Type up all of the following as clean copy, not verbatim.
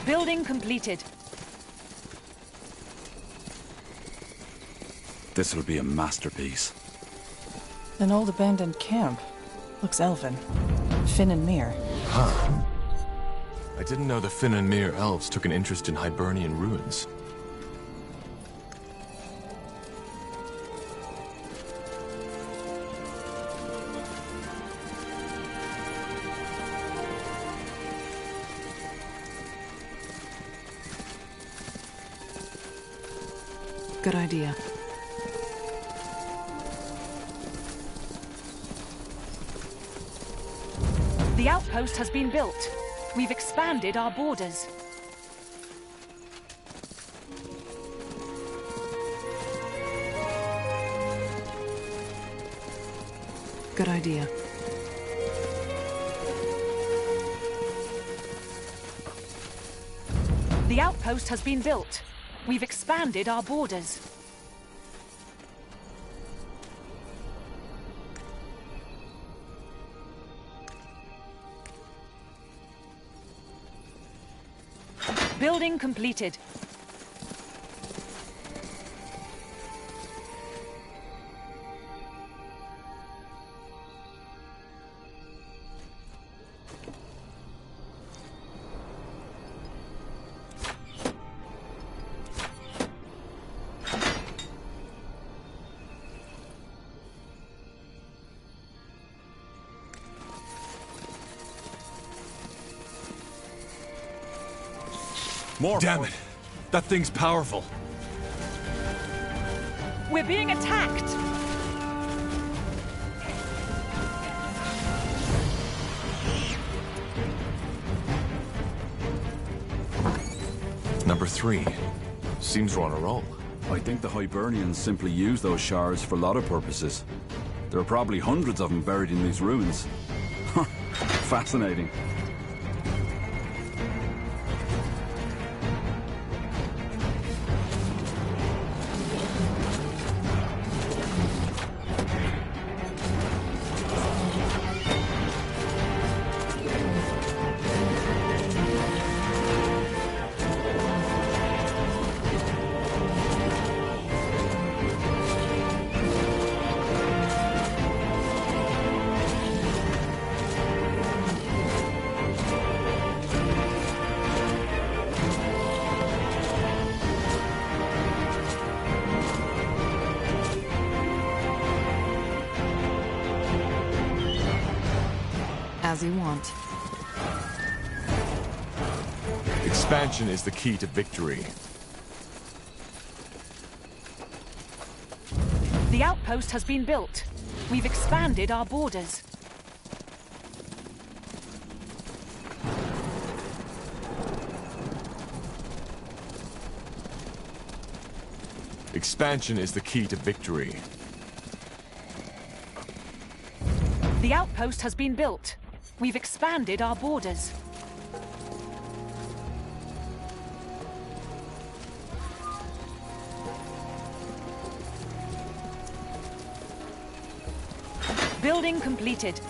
Building completed. This'll be a masterpiece. An old abandoned camp. Looks elven. Finn and Mir. Huh. I didn't know the Finn and Mir elves took an interest in Hibernian ruins. Good idea. The outpost has been built. We've expanded our borders. Good idea. The outpost has been built. We've expanded our borders. Building completed. More. Damn it! That thing's powerful. We're being attacked! Number 3. Seems we're on a roll. I think the Hibernians simply use those shards for a lot of purposes. There are probably hundreds of them buried in these ruins. Fascinating. As you want. Expansion is the key to victory. The outpost has been built. We've expanded our borders. Expansion is the key to victory. The outpost has been built. We've expanded our borders. Building completed.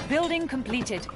Building completed.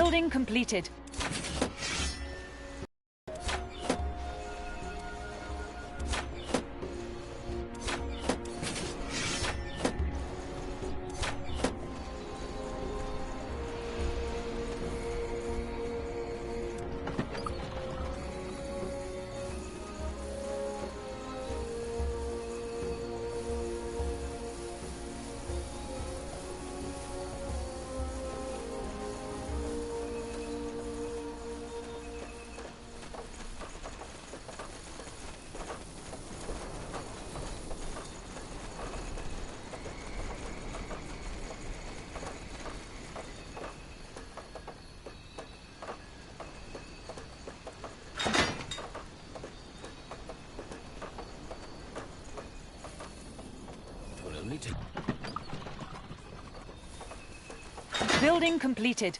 Building completed. to... Building completed.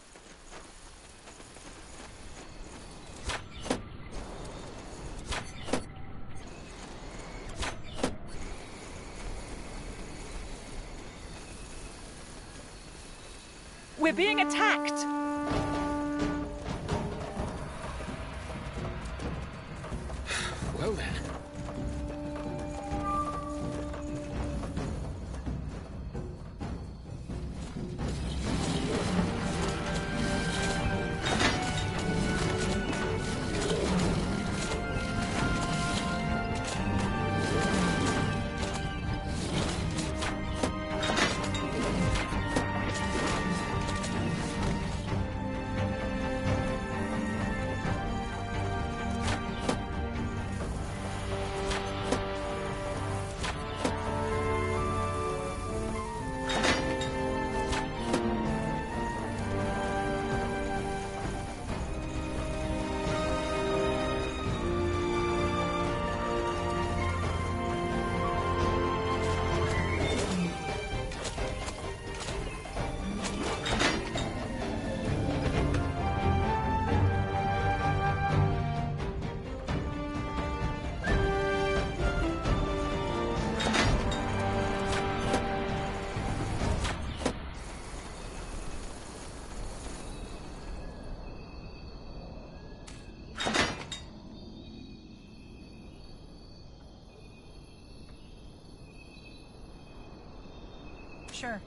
We're being attacked! Well then. Sure.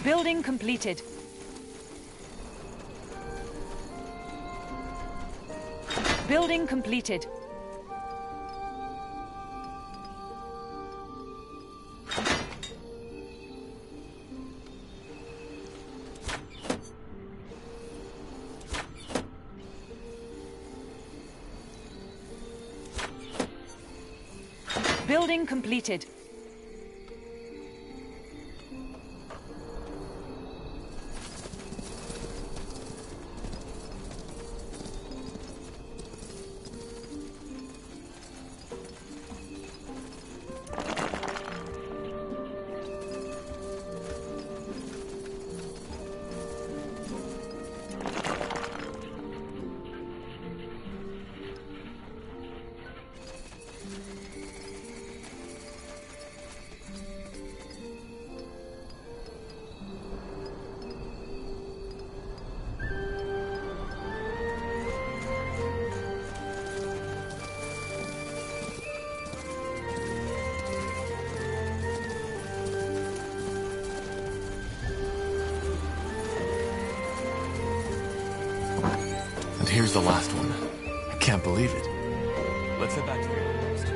Building completed. Building completed. Building completed. And here's the last one. I can't believe it. Let's head back to the outpost.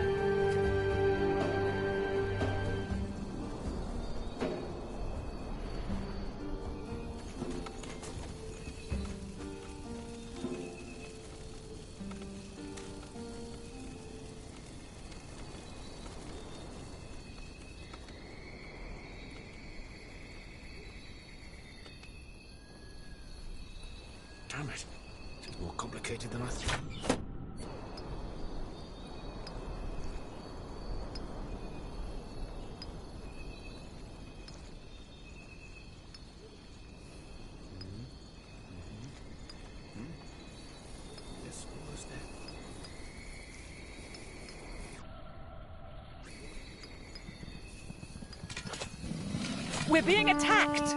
Damn it. It's more complicated than I thought. This was there. We're being attacked!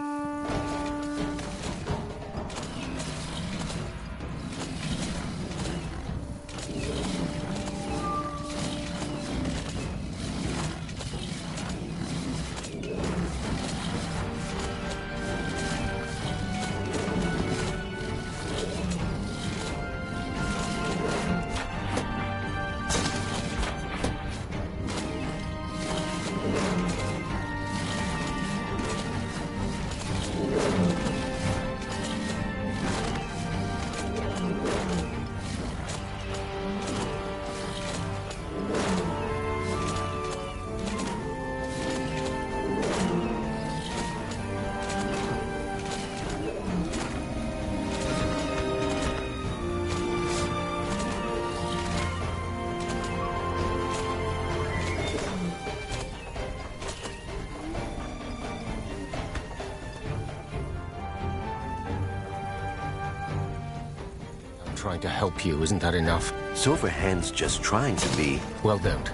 trying to help you, isn't that enough? Silverhand's just trying to be. Well, don't.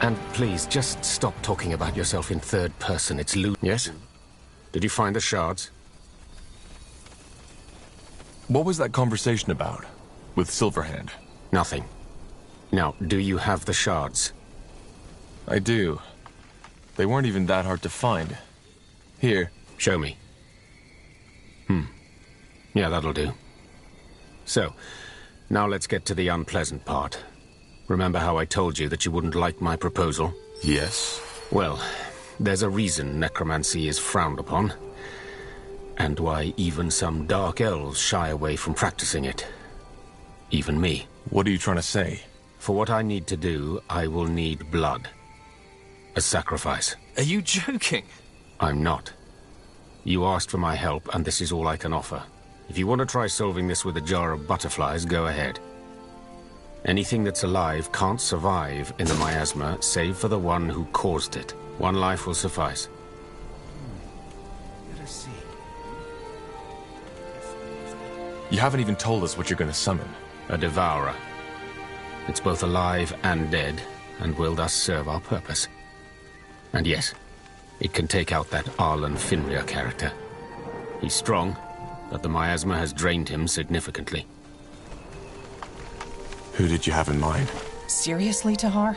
And please, just stop talking about yourself in third person. It's lewd. Yes? Did you find the shards? What was that conversation about? With Silverhand? Nothing. Now, do you have the shards? I do. They weren't even that hard to find. Here. Show me. Yeah, that'll do. So, now let's get to the unpleasant part. Remember how I told you that you wouldn't like my proposal? Yes. Well, there's a reason necromancy is frowned upon. And why even some dark elves shy away from practicing it. Even me. What are you trying to say? For what I need to do, I will need blood. A sacrifice. Are you joking? I'm not. You asked for my help, and this is all I can offer. If you want to try solving this with a jar of butterflies, go ahead. Anything that's alive can't survive in the miasma, save for the one who caused it. One life will suffice. Let us see. You haven't even told us what you're going to summon. A devourer. It's both alive and dead, and will thus serve our purpose. And yes, it can take out that Arlen Finrir character. He's strong, but the miasma has drained him significantly. Who did you have in mind? Seriously, Tahar?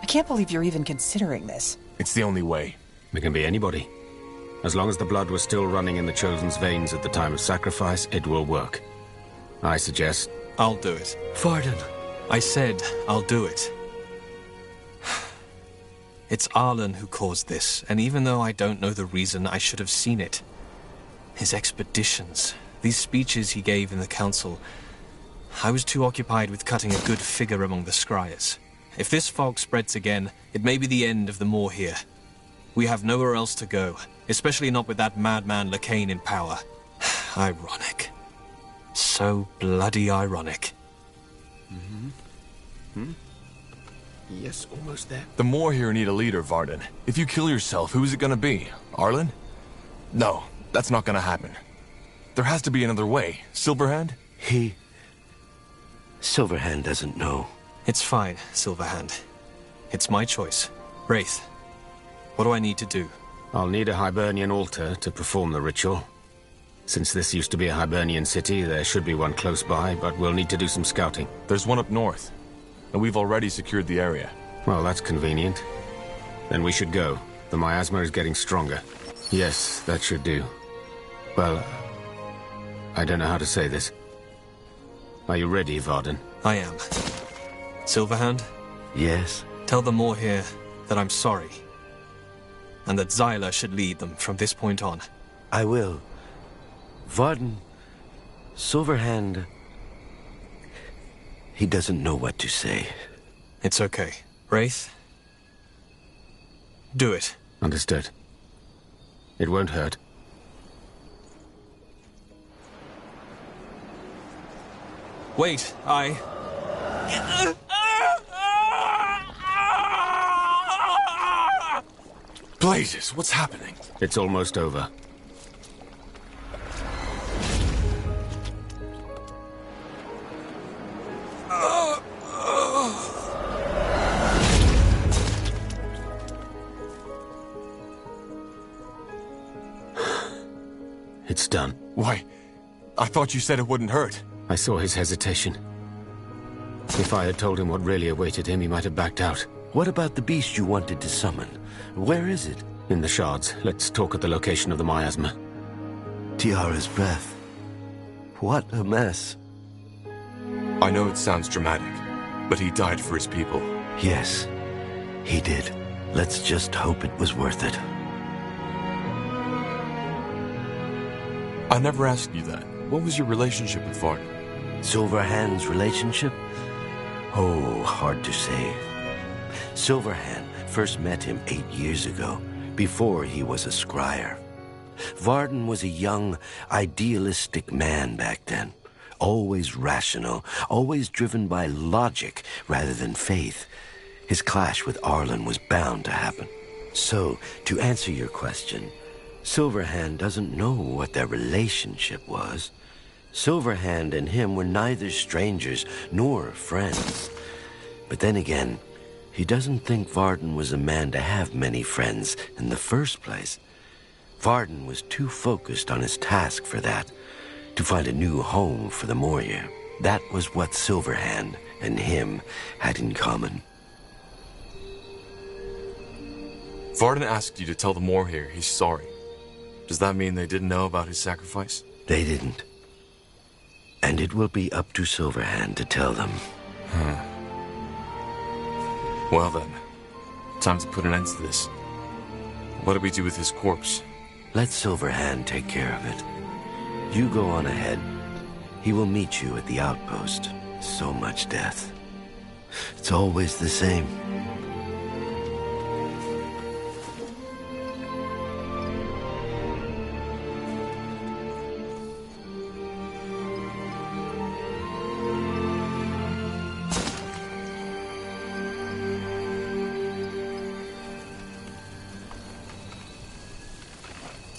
I can't believe you're even considering this. It's the only way. It can be anybody. As long as the blood was still running in the Chosen's veins at the time of sacrifice, it will work. I suggest... I'll do it. Varden. I said I'll do it. It's Arlen who caused this, and even though I don't know the reason, I should have seen it. His expeditions, these speeches he gave in the council. I was too occupied with cutting a good figure among the scryers. If this fog spreads again, it may be the end of the Moor here. We have nowhere else to go, especially not with that madman Lacane in power. Ironic. So bloody ironic. Yes, almost there. The Moor here need a leader, Varden. If you kill yourself, who's it gonna be? Arlen? No, that's not gonna happen. There has to be another way. Silverhand? Silverhand doesn't know. It's fine, Silverhand. It's my choice. Wraith, what do I need to do? I'll need a Hibernian altar to perform the ritual. Since this used to be a Hibernian city, there should be one close by, but we'll need to do some scouting. There's one up north, and we've already secured the area. Well, that's convenient. Then we should go. The miasma is getting stronger. Yes, that should do. Well, I don't know how to say this. Are you ready, Varden? I am. Silverhand, Yes? tell the Moor here that I'm sorry. And that Xyla should lead them from this point on. I will. Varden, Silverhand... He doesn't know what to say. It's okay. Wraith? Do it. Understood. It won't hurt. Wait, Blazes, what's happening? It's almost over. It's done. Why? I thought you said it wouldn't hurt. I saw his hesitation. If I had told him what really awaited him, he might have backed out. What about the beast you wanted to summon? Where is it? In the shards. Let's talk at the location of the miasma. Tiara's breath. What a mess. I know it sounds dramatic, but he died for his people. Yes, he did. Let's just hope it was worth it. I never asked you that. What was your relationship with Varden? Silverhand's relationship? Oh, hard to say. Silverhand first met him 8 years ago, before he was a scryer. Varden was a young, idealistic man back then. Always rational, always driven by logic rather than faith. His clash with Arlen was bound to happen. So, to answer your question, Silverhand doesn't know what their relationship was, Silverhand and him were neither strangers nor friends. But then again, he doesn't think Varden was a man to have many friends in the first place. Varden was too focused on his task for that, to find a new home for the Moria. That was what Silverhand and him had in common. Varden asked you to tell the Moorhere he's sorry. Does that mean they didn't know about his sacrifice? They didn't. And it will be up to Silverhand to tell them. Well then, time to put an end to this. What do we do with his corpse? Let Silverhand take care of it. You go on ahead. He will meet you at the outpost. So much death. It's always the same.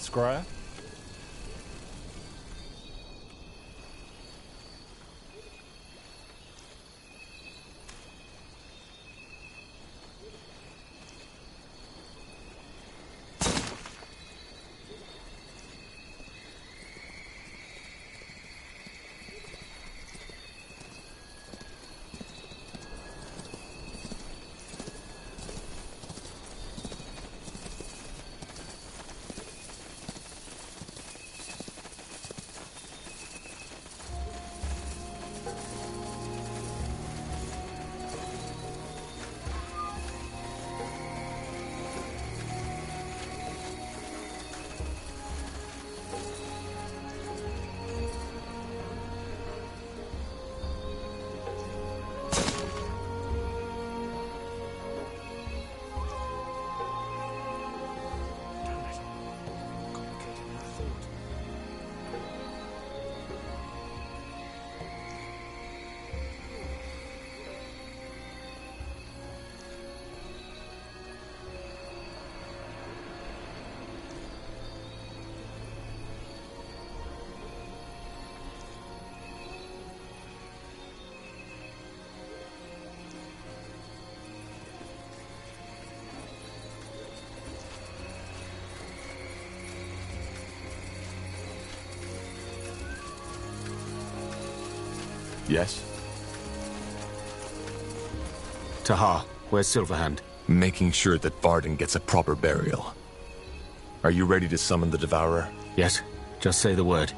Squire? Yes? Tahar, where's Silverhand? Making sure that Varden gets a proper burial. Are you ready to summon the Devourer? Yes, just say the word.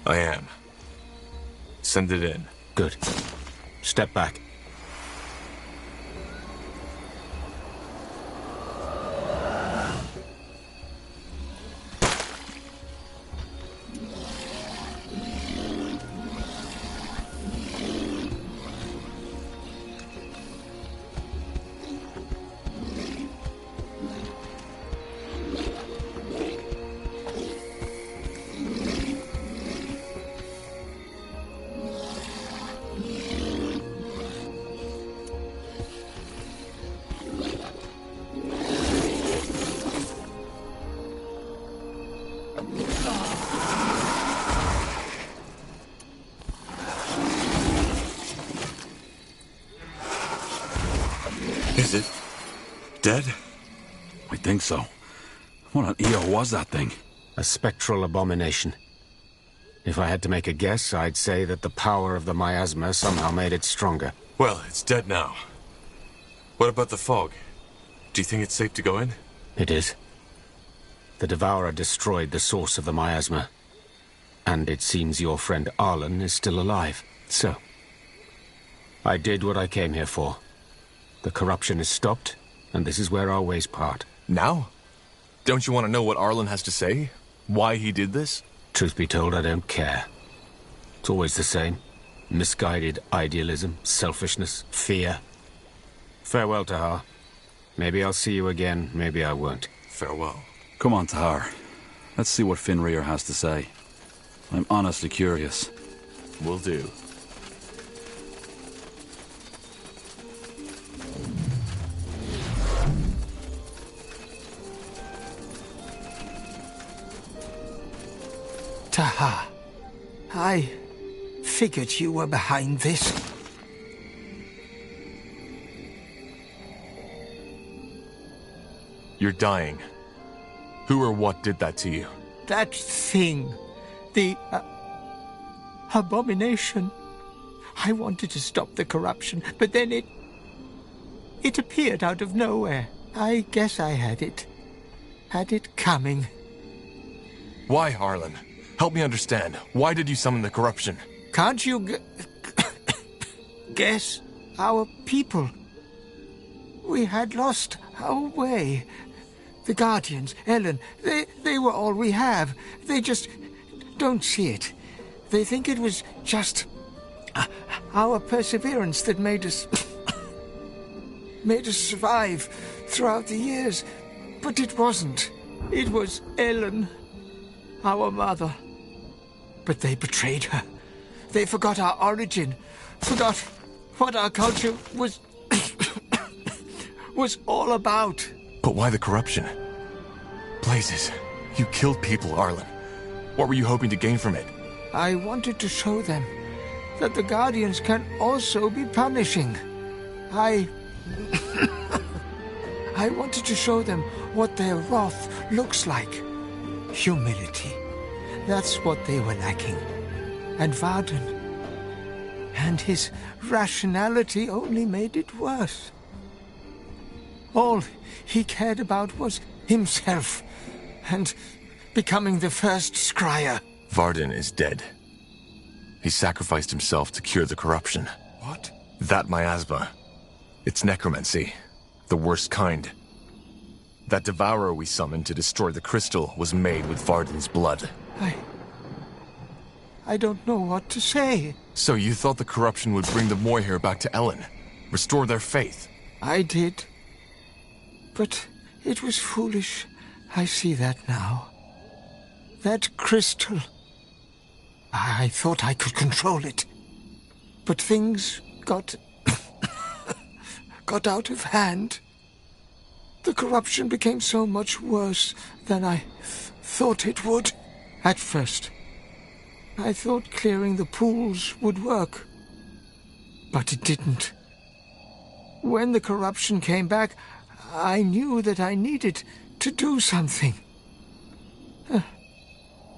I am. Send it in. Good. Step back. Is it dead? I think so. What on EO was that thing? A spectral abomination. If I had to make a guess, I'd say that the power of the miasma somehow made it stronger. Well, it's dead now. What about the fog? Do you think it's safe to go in? It is. The Devourer destroyed the source of the miasma. And it seems your friend Arlen is still alive. So, I did what I came here for. The corruption is stopped, and this is where our ways part. Now? Don't you want to know what Arlen has to say? Why he did this? Truth be told, I don't care. It's always the same. Misguided idealism, selfishness, fear. Farewell, Tahar. Maybe I'll see you again, maybe I won't. Farewell. Come on, Tahar. Let's see what Fenrir has to say. I'm honestly curious. Will do. Tahar, I figured you were behind this. You're dying. Who or what did that to you? That thing. The abomination. I wanted to stop the corruption, but then it appeared out of nowhere. I guess I had it coming. Why, Arlen? Help me understand. Why did you summon the corruption? Can't you guess? Our people. We had lost our way. The Guardians, Ellen, they were all we have. They just don't see it. They think it was just our perseverance that made us survive throughout the years. But it wasn't. It was Ellen, our mother. But they betrayed her. They forgot our origin, forgot what our culture was was all about. But why the corruption? Blazes, you killed people, Arlen. What were you hoping to gain from it? I wanted to show them that the Guardians can also be punishing. I wanted to show them what their wrath looks like. Humility. That's what they were lacking. And Varden and his rationality only made it worse. All he cared about was himself and becoming the first scryer. Varden is dead. He sacrificed himself to cure the corruption. What? That miasma. It's necromancy. The worst kind. That devourer we summoned to destroy the crystal was made with Varden's blood. I don't know what to say. So you thought the corruption would bring the Moyher back to Ellen? Restore their faith? I did. But it was foolish. I see that now. That crystal. I thought I could control it. But things got out of hand. The corruption became so much worse than I thought it would. At first, I thought clearing the pools would work. But it didn't. When the corruption came back, I knew that I needed to do something.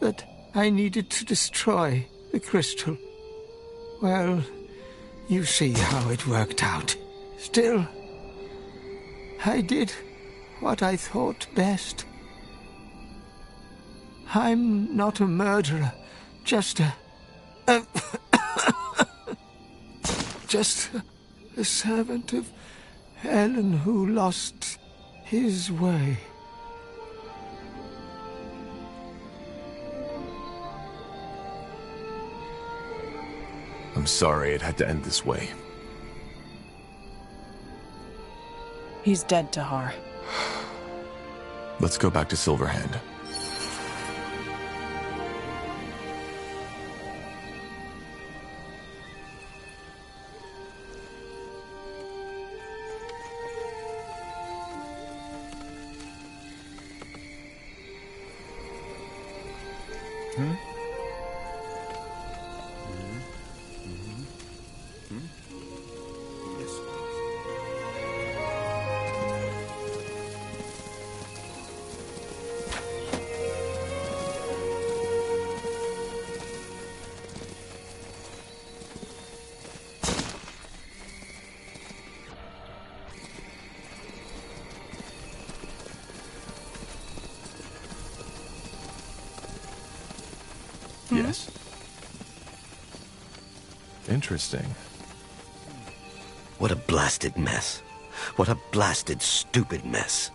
That I needed to destroy the crystal. Well, you see how it worked out. Still, I did what I thought best. I'm not a murderer, just just a servant of Ellen who lost his way. I'm sorry it had to end this way. He's dead, Tahar. Let's go back to Silverhand. Yes. Interesting. What a blasted mess. What a blasted, stupid mess.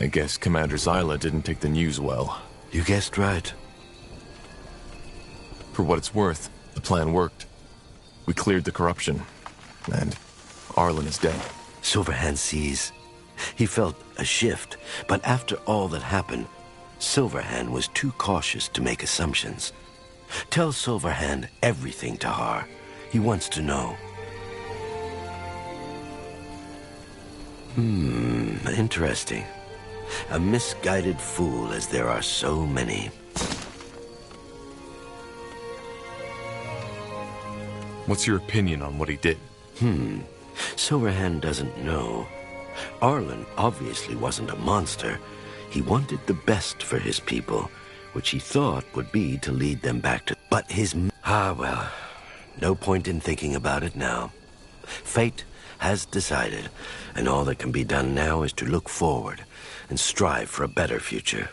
I guess Commander Zyla didn't take the news well. You guessed right. For what it's worth, the plan worked. We cleared the corruption. And Arlen is dead. Silverhand sees. He felt a shift, but after all that happened, Silverhand was too cautious to make assumptions. Tell Silverhand everything, Tahar. He wants to know. Interesting. A misguided fool, as there are so many. What's your opinion on what he did? Silverhand doesn't know. Arlen obviously wasn't a monster. He wanted the best for his people, which he thought would be to lead them back to... But his... well, no point in thinking about it now. Fate has decided, and all that can be done now is to look forward and strive for a better future.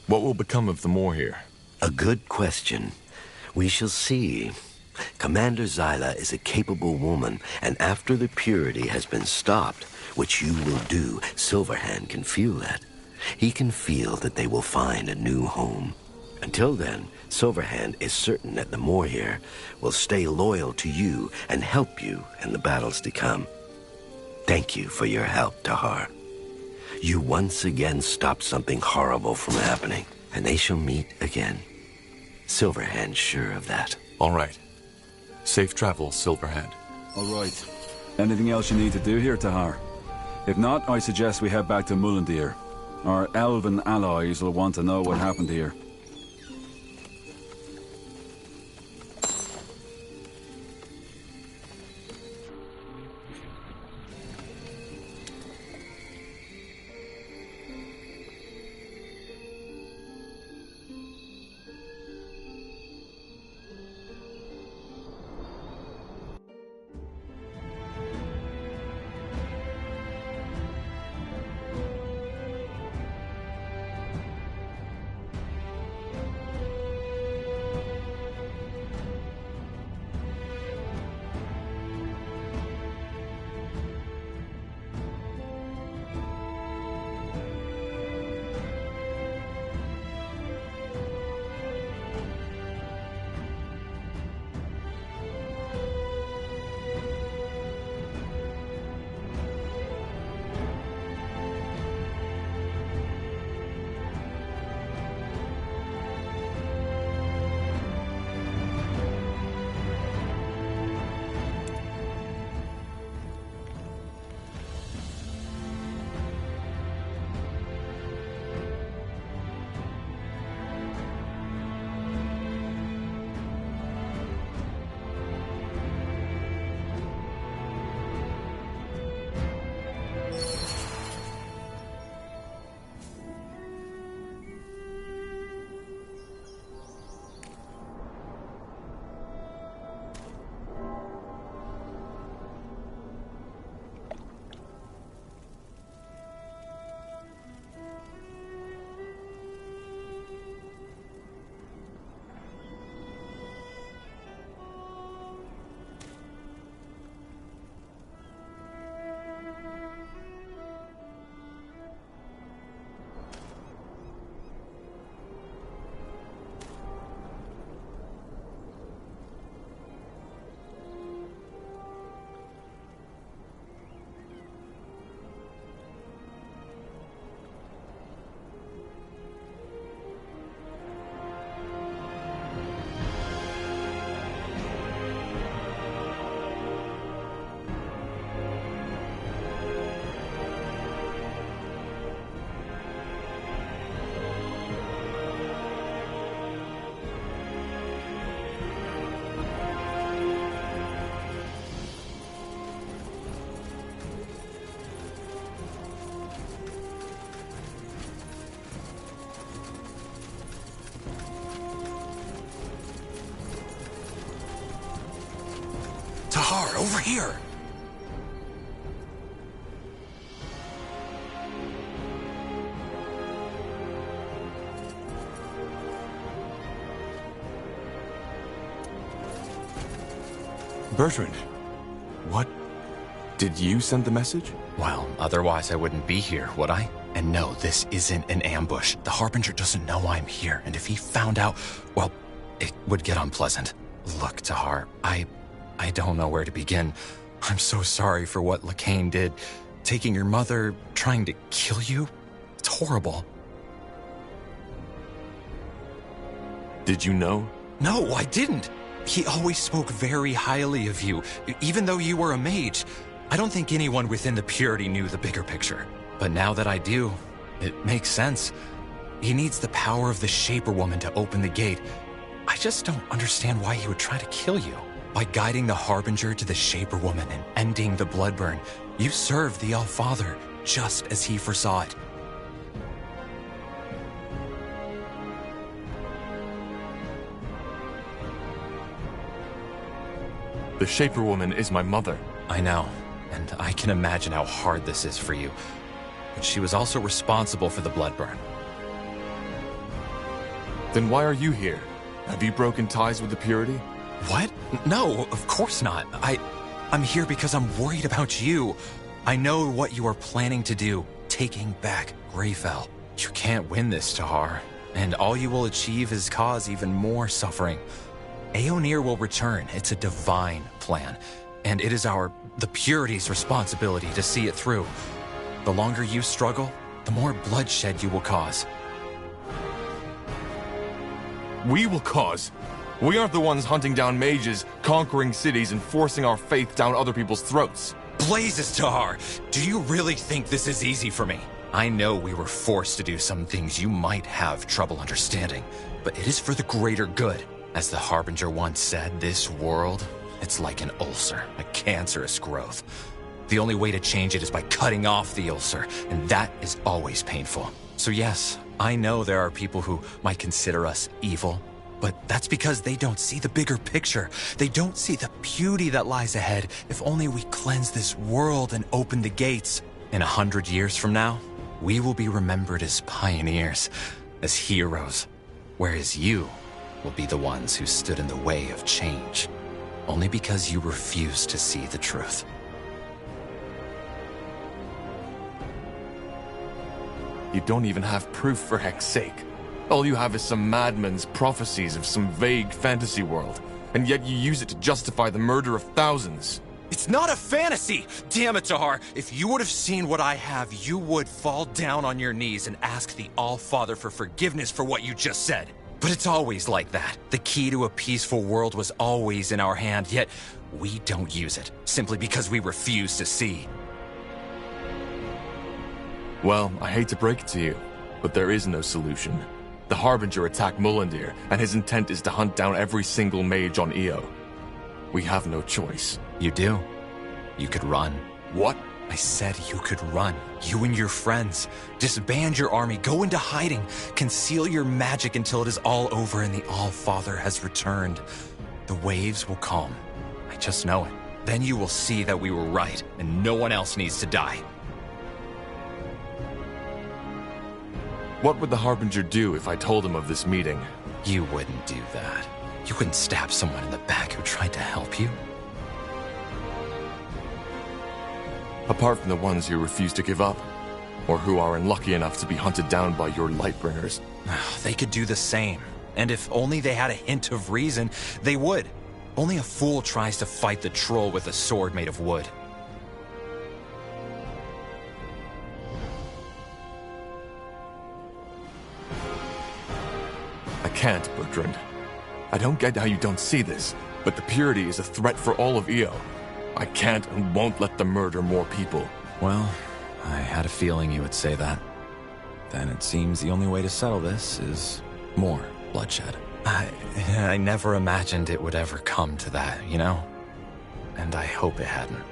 What will become of the Moor here? A good question. We shall see. Commander Zyla is a capable woman, and after the purity has been stopped, which you will do, Silverhand can feel that. He can feel that they will find a new home. Until then, Silverhand is certain that the Moor here will stay loyal to you and help you in the battles to come. Thank you for your help, Tahar. You once again stopped something horrible from happening, and they shall meet again. Silverhand's sure of that. All right. Safe travels, Silverhand. All right. Anything else you need to do here, Tahar? If not, I suggest we head back to Mullendeer. Our elven allies will want to know what happened here. Tahar, over here! Bertrand, what? Did you send the message? Well, otherwise I wouldn't be here, would I? And no, this isn't an ambush. The Harbinger doesn't know I'm here, and if he found out, well, it would get unpleasant. Look, Tahar, I don't know where to begin. I'm so sorry for what Lacane did. Taking your mother, trying to kill you. It's horrible. Did you know? No, I didn't. He always spoke very highly of you, even though you were a mage. I don't think anyone within the Purity knew the bigger picture. But now that I do, it makes sense. He needs the power of the Shaper Woman to open the gate. I just don't understand why he would try to kill you. By guiding the Harbinger to the Shaper Woman and ending the Bloodburn, you serve the All-Father just as he foresaw it. The Shaper Woman is my mother. I know, and I can imagine how hard this is for you. But she was also responsible for the Bloodburn. Then why are you here? Have you broken ties with the Purity? What? No, of course not. I'm here because I'm worried about you. I know what you are planning to do, taking back Greyfell. You can't win this, Tahar, and all you will achieve is cause even more suffering. Aeonir will return. It's a divine plan, and it is the Purity's responsibility to see it through. The longer you struggle, the more bloodshed you will cause. We will cause. We aren't the ones hunting down mages, conquering cities, and forcing our faith down other people's throats. Blazes, Tahar! Do you really think this is easy for me? I know we were forced to do some things you might have trouble understanding, but it is for the greater good. As the Harbinger once said, this world, it's like an ulcer, a cancerous growth. The only way to change it is by cutting off the ulcer, and that is always painful. So yes, I know there are people who might consider us evil, but that's because they don't see the bigger picture. They don't see the beauty that lies ahead if only we cleanse this world and open the gates. In 100 years from now, we will be remembered as pioneers, as heroes, whereas you will be the ones who stood in the way of change, only because you refused to see the truth. You don't even have proof for heck's sake. All you have is some madman's prophecies of some vague fantasy world, and yet you use it to justify the murder of thousands. It's not a fantasy! Damn it, Tahar! If you would have seen what I have, you would fall down on your knees and ask the All-Father for forgiveness for what you just said. But it's always like that. The key to a peaceful world was always in our hand, yet we don't use it, simply because we refuse to see. Well, I hate to break it to you, but there is no solution. The Harbinger attacked Mullendir, and his intent is to hunt down every single mage on Io. We have no choice. You do. You could run. What? I said you could run. You and your friends. Disband your army, go into hiding, conceal your magic until it is all over and the All-Father has returned. The waves will calm. I just know it. Then you will see that we were right, and no one else needs to die. What would the Harbinger do if I told him of this meeting? You wouldn't do that. You wouldn't stab someone in the back who tried to help you. Apart from the ones who refuse to give up, or who are unlucky enough to be hunted down by your Lightbringers. They could do the same. And if only they had a hint of reason, they would. Only a fool tries to fight the troll with a sword made of wood. I can't, Bertrand. I don't get how you don't see this, but the Purity is a threat for all of Io. I can't and won't let them murder more people. Well, I had a feeling you would say that. Then it seems the only way to settle this is more bloodshed. I never imagined it would ever come to that, you know? And I hope it hadn't.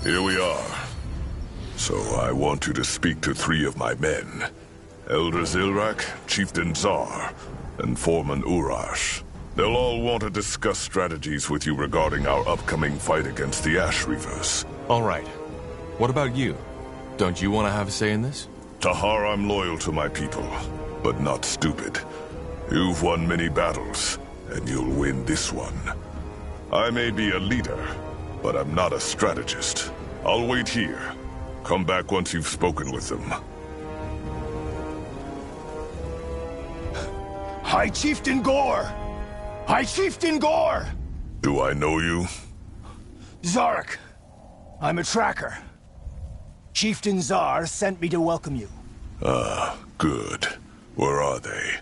Here we are. So I want you to speak to 3 of my men. Elder Zilrak, Chieftain Zar, and Foreman Urash. They'll all want to discuss strategies with you regarding our upcoming fight against the Ash Reavers. All right. What about you? Don't you want to have a say in this? Tahar, I'm loyal to my people, but not stupid. You've won many battles, and you'll win this one. I may be a leader, but I'm not a strategist. I'll wait here. Come back once you've spoken with them. High Chieftain Gore! High Chieftain Gore! Do I know you? Zarek. I'm a tracker. Chieftain Zar sent me to welcome you. Ah, good. Where are they?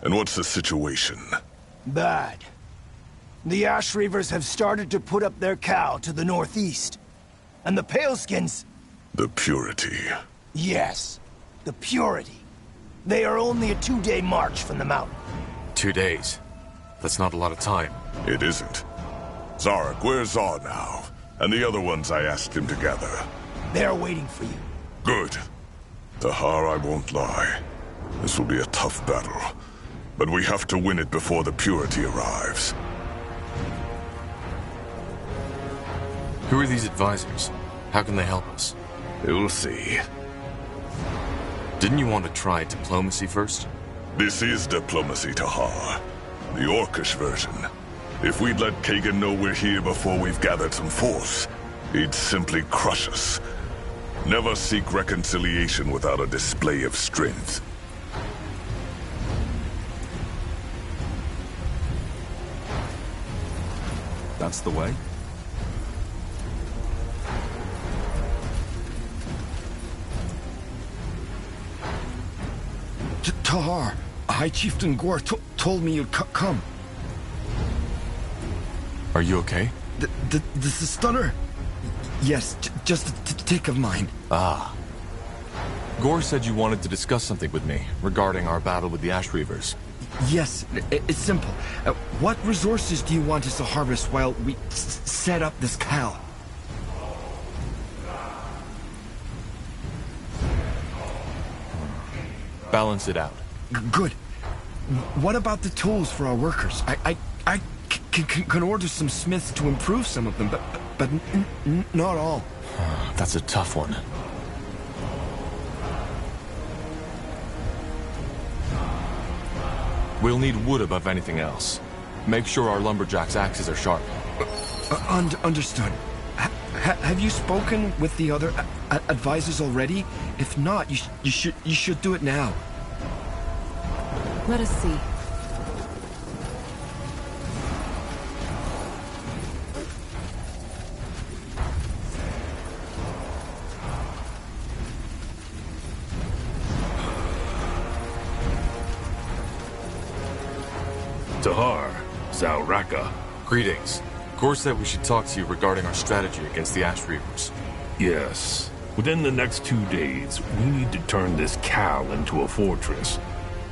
And what's the situation? Bad. The Ash Reavers have started to put up their cow to the northeast. And the Paleskins... The Purity. Yes, the Purity. They are only a 2-day march from the mountain. 2 days. That's not a lot of time. It isn't. Zarek, where's Zar now? And the other ones I asked him to gather. They're waiting for you. Good. Tahar, I won't lie. This will be a tough battle. But we have to win it before the Purity arrives. Who are these advisors? How can they help us? You'll see. Didn't you want to try diplomacy first? This is diplomacy, Tahar. The Orcish version. If we'd let Kagan know we're here before we've gathered some force, he'd simply crush us. Never seek reconciliation without a display of strength. That's the way? Tahar, High Chieftain Gore told me you'd come. Are you okay? This is Stunner? Yes, just a tick of mine. Ah. Gore said you wanted to discuss something with me regarding our battle with the Ash Reavers. Yes, it's simple. What resources do you want us to harvest while we set up this cow? Balance it out. Good. What about the tools for our workers? I can order some smiths to improve some of them, but not all. That's a tough one. We'll need wood above anything else. Make sure our lumberjacks' axes are sharp. Understood. Have you spoken with the other advisors already? If not, you should do it now. Let us see. Tahar, Zauraka. Greetings. Gore said we should talk to you regarding our strategy against the Ash Reavers. Yes. Within the next 2 days, we need to turn this cow into a fortress.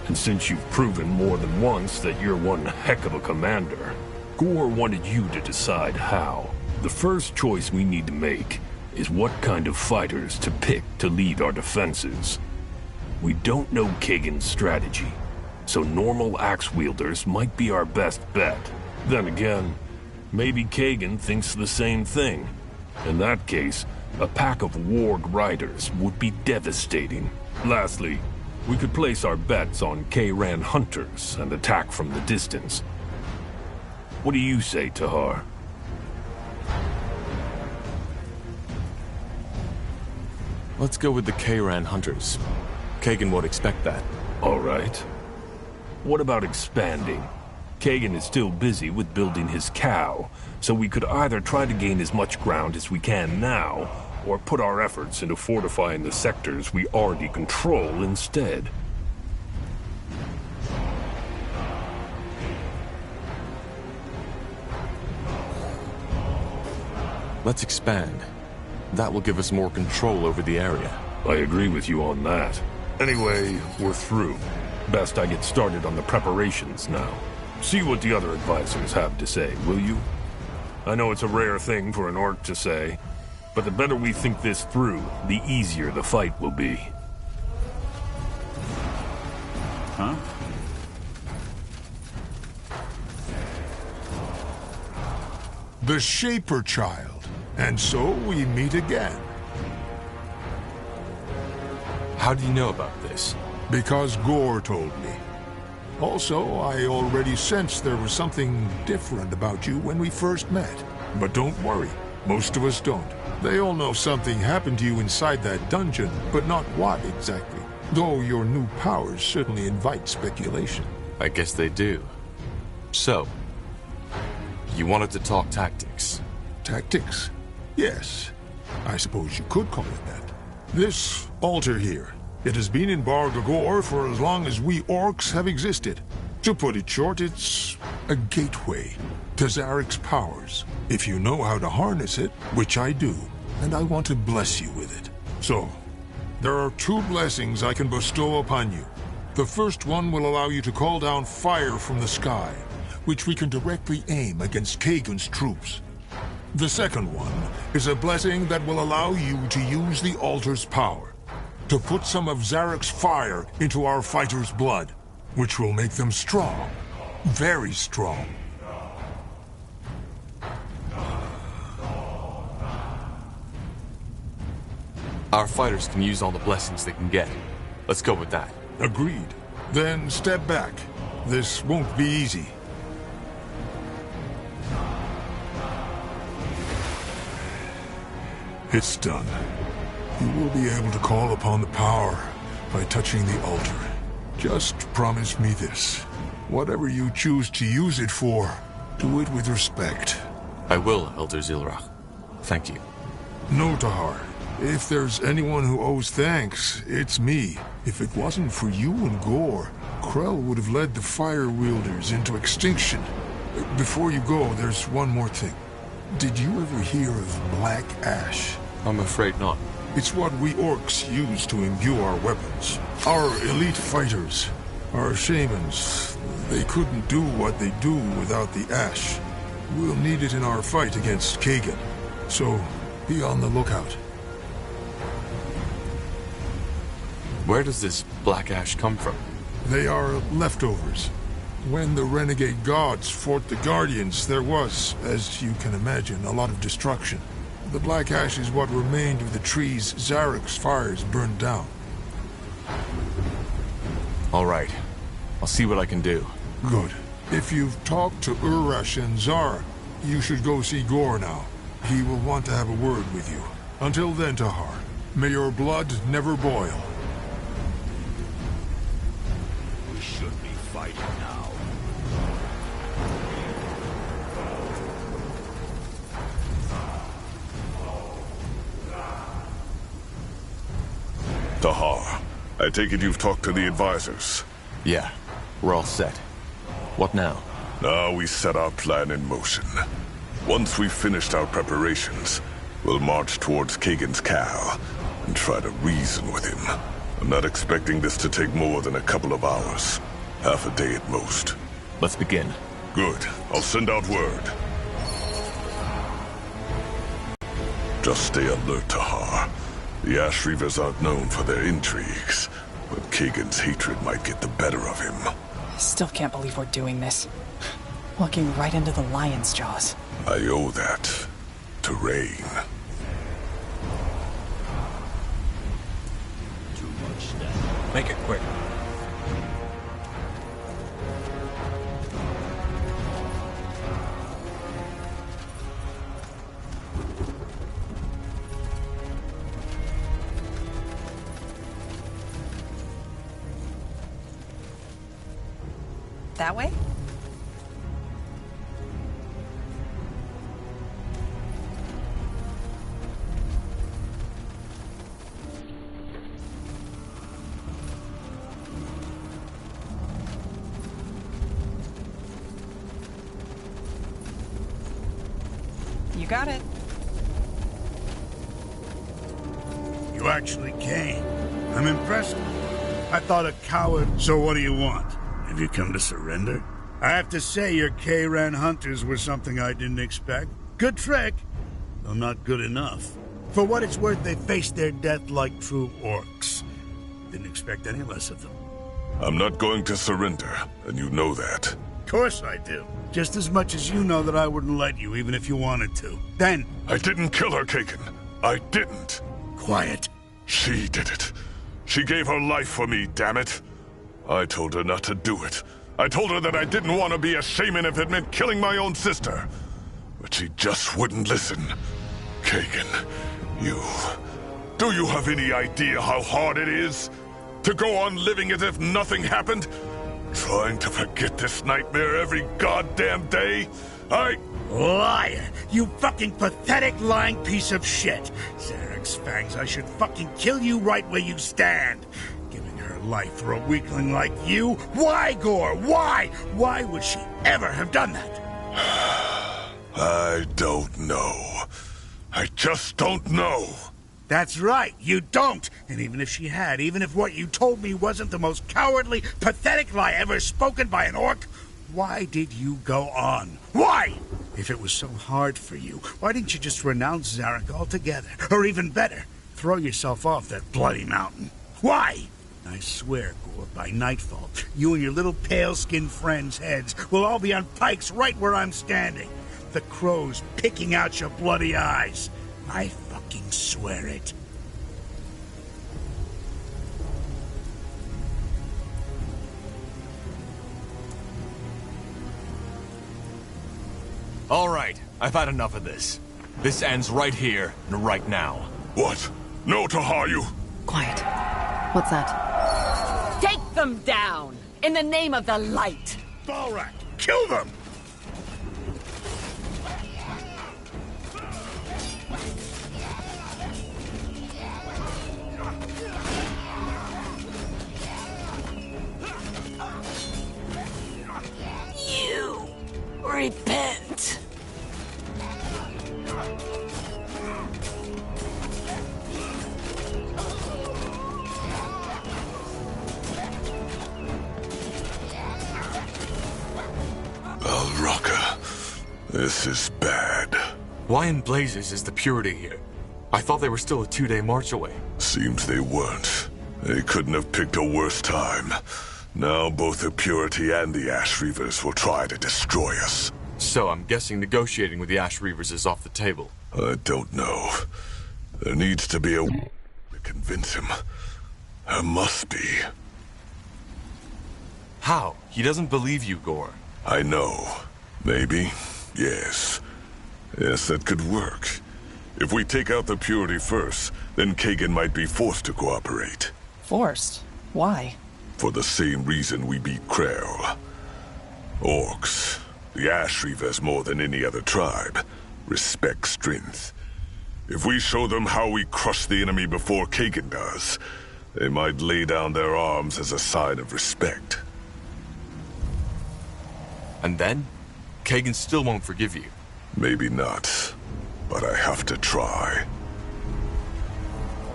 And since you've proven more than once that you're one heck of a commander, Gore wanted you to decide how. The first choice we need to make is what kind of fighters to pick to lead our defenses. We don't know Kagan's strategy, so normal axe wielders might be our best bet. Then again, maybe Kagan thinks the same thing. In that case, a pack of warg riders would be devastating. Lastly, we could place our bets on K-Ran hunters and attack from the distance. What do you say, Tahar? Let's go with the K-Ran hunters. Kagan won't expect that. All right. What about expanding? Kagan is still busy with building his cow, so we could either try to gain as much ground as we can now, or put our efforts into fortifying the sectors we already control instead. Let's expand. That will give us more control over the area. I agree with you on that. Anyway, we're through. Best I get started on the preparations now. See what the other advisors have to say, will you? I know it's a rare thing for an orc to say, but the better we think this through, the easier the fight will be. Huh? The Shaper Child. And so we meet again. How do you know about this? Because Gore told me. Also, I already sensed there was something different about you when we first met. But don't worry, most of us don't. They all know something happened to you inside that dungeon, but not what exactly. Though your new powers certainly invite speculation. I guess they do. So, you wanted to talk tactics? Tactics? Yes. I suppose you could call it that. This altar here, it has been in Bar Gogor for as long as we orcs have existed. To put it short, it's a gateway to Zarek's powers. If you know how to harness it, which I do, and I want to bless you with it. So, there are 2 blessings I can bestow upon you. The first one will allow you to call down fire from the sky, which we can directly aim against Kagan's troops. The second one is a blessing that will allow you to use the altar's power, to put some of Zarek's fire into our fighters' blood, which will make them strong, very strong. Our fighters can use all the blessings they can get. Let's go with that. Agreed. Then step back. This won't be easy. It's done. You will be able to call upon the power by touching the altar. Just promise me this. Whatever you choose to use it for, do it with respect. I will, Elder Zilrach. Thank you. No, Tahar. If there's anyone who owes thanks, it's me. If it wasn't for you and Gore, Krell would have led the Fire Wielders into extinction. Before you go, there's one more thing. Did you ever hear of Black Ash? I'm afraid not. It's what we orcs use to imbue our weapons. Our elite fighters, our shamans, they couldn't do what they do without the ash. We'll need it in our fight against Kagan. So, be on the lookout. Where does this black ash come from? They are leftovers. When the renegade gods fought the Guardians, there was, as you can imagine, a lot of destruction. The black ash is what remained of the trees Zarek's fires burned down. All right. I'll see what I can do. Good. If you've talked to Urash and Zara, you should go see Gore now. He will want to have a word with you. Until then, Tahar, may your blood never boil. We should be fighting now. Tahar, I take it you've talked to the advisors? Yeah, we're all set. What now? Now we set our plan in motion. Once we've finished our preparations, we'll march towards Kagan's Cal and try to reason with him. I'm not expecting this to take more than a couple of hours. Half a day at most. Let's begin. Good. I'll send out word. Just stay alert, Tahar. The Ash Reavers aren't known for their intrigues, but Kagan's hatred might get the better of him. Still can't believe we're doing this. Walking right into the lion's jaws. I owe that to Rain. Too much stuff. Make it quick. That way? You got it. You actually came. I'm impressed. I thought a coward. So what do you want? Have you come to surrender? I have to say your K-Ran hunters were something I didn't expect. Good trick, though not good enough. For what it's worth, they faced their death like true orcs. Didn't expect any less of them. I'm not going to surrender, and you know that. Of course I do. Just as much as you know that I wouldn't let you, even if you wanted to. Then... I didn't kill her, Kagan. I didn't. Quiet. She did it. She gave her life for me, damn it. I told her not to do it. I told her that I didn't want to be a shaman if it meant killing my own sister. But she just wouldn't listen. Kagan, do you have any idea how hard it is to go on living as if nothing happened? Trying to forget this nightmare every goddamn day? Liar! You fucking pathetic lying piece of shit! Zarek's fangs, I should fucking kill you right where you stand! Giving her life for a weakling like you? Why, Gore? Why? Why would she ever have done that? I don't know. I just don't know. That's right, you don't! And even if she had, even if what you told me wasn't the most cowardly, pathetic lie ever spoken by an orc, why did you go on? Why? If it was so hard for you, why didn't you just renounce Zarek altogether? Or even better, throw yourself off that bloody mountain? Why? I swear, Gore, by nightfall, you and your little pale-skinned friends' heads will all be on pikes right where I'm standing. The crows picking out your bloody eyes. I fucking swear it. All right, I've had enough of this. This ends right here and right now. What? No, Tahayu! Quiet. What's that? Take them down! In the name of the light! Balrak, kill them! You repent. Alraka, this is bad. Why in blazes is the Purity here? I thought they were still a 2-day march away. Seems they weren't. They couldn't have picked a worse time. Now both the Purity and the Ash Reavers will try to destroy us. So I'm guessing negotiating with the Ash Reavers is off the table. I don't know. There needs to be a way to convince him. There must be. How? He doesn't believe you, Gore. I know. Maybe. Yes. Yes, that could work. If we take out the Purity first, then Kagan might be forced to cooperate. Forced? Why? For the same reason we beat Krell. Orcs, the Ash Reavers more than any other tribe, respect strength. If we show them how we crush the enemy before Kagan does, they might lay down their arms as a sign of respect. And then? Kagan still won't forgive you. Maybe not, but I have to try.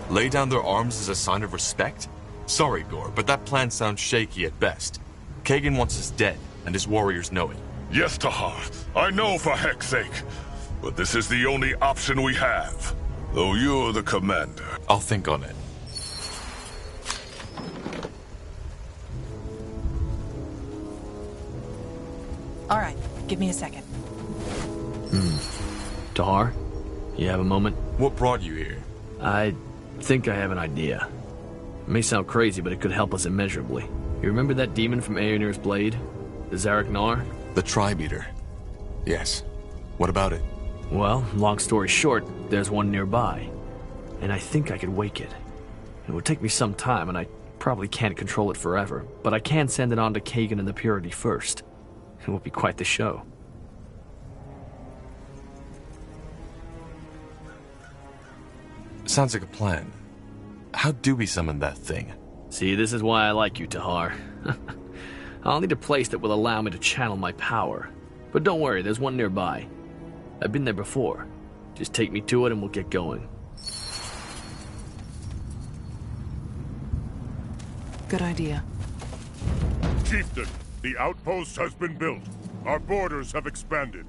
Lay down their arms as a sign of respect? Sorry, Gore, but that plan sounds shaky at best. Kagan wants us dead, and his warriors know it. Yes, Tahar. I know for heck's sake. But this is the only option we have. Though you're the commander. I'll think on it. All right, give me a second. Tahar, you have a moment? What brought you here? I think I have an idea. It may sound crazy, but it could help us immeasurably. You remember that demon from Aeonir's Blade? The Zarek Nar? The Tribe Eater. Yes. What about it? Well, long story short, there's one nearby. And I think I could wake it. It would take me some time, and I probably can't control it forever, but I can send it on to Kagan and the Purity first. It will be quite the show. Sounds like a plan. How do we summon that thing? See, this is why I like you, Tahar. I'll need a place that will allow me to channel my power. But don't worry, there's one nearby. I've been there before. Just take me to it and we'll get going. Good idea. Chieftain, the outpost has been built. Our borders have expanded.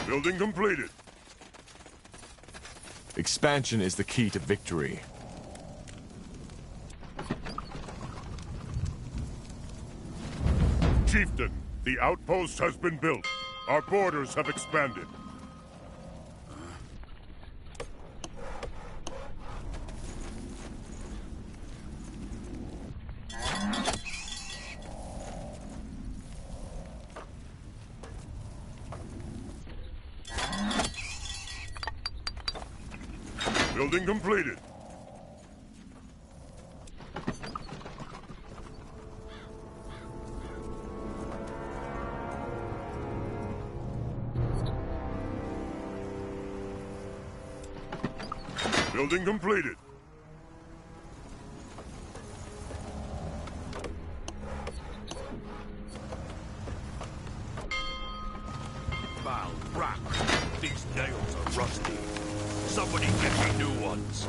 Building completed. Expansion is the key to victory. Chieftain, the outpost has been built. Our borders have expanded. Building completed. Building completed. Foul crap. These nails are rusty. Somebody get me new ones.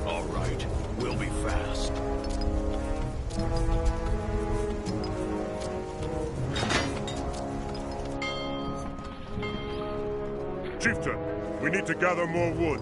All right, we'll be fast. Chieftain, we need to gather more wood.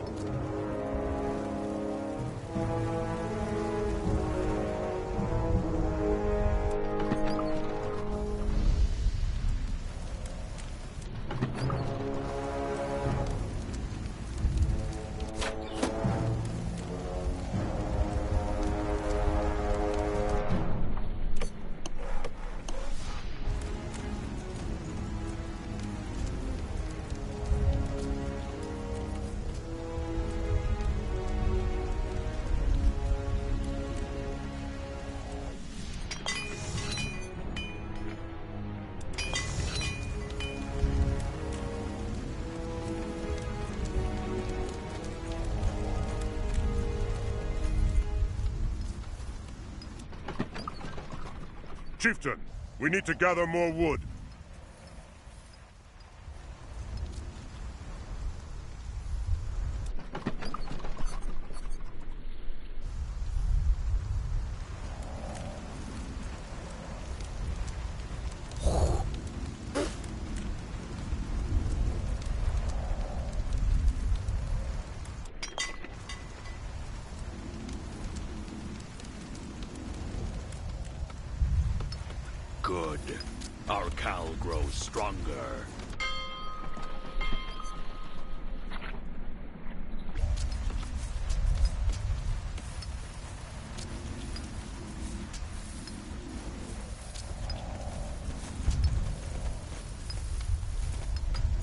Chieftain, we need to gather more wood. Good. Our cow grows stronger.